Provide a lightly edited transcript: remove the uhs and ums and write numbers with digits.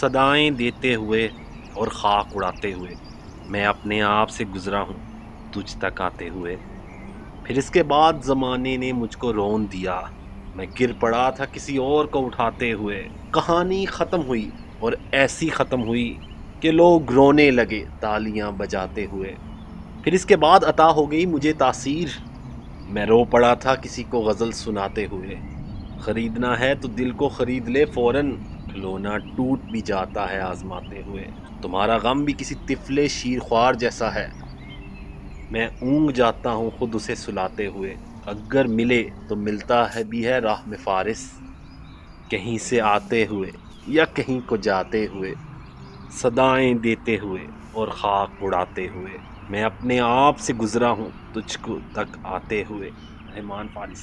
صدائیں دیتے ہوئے اور خاک اڑاتے ہوئے میں اپنے آپ سے گزرا ہوں تجھ تک آتے ہوئے۔ پھر اس کے بعد زمانے نے مجھ کو رون دیا، میں گر پڑا تھا کسی اور کو اٹھاتے ہوئے۔ کہانی ختم ہوئی اور ایسی ختم ہوئی کہ لوگ رونے لگے تالیاں بجاتے ہوئے۔ پھر اس کے بعد عطا ہو گئی مجھے تاثیر، میں رو پڑا تھا کسی کو غزل سناتے ہوئے۔ خریدنا ہے تو دل کو خرید لے فوراً، کھلونا ٹوٹ بھی جاتا ہے آزماتے ہوئے۔ تمہارا غم بھی کسی طفل شیر خوار جیسا ہے، میں اونگ جاتا ہوں خود اسے سلاتے ہوئے۔ اگر ملے تو ملتا ہے بھی ہے راہ میں فارس، کہیں سے آتے ہوئے یا کہیں کو جاتے ہوئے، صدائیں دیتے ہوئے اور خاک اڑاتے ہوئے میں اپنے آپ سے گزرا ہوں تجھ کو تک آتے ہوئے۔ رحمان فارس۔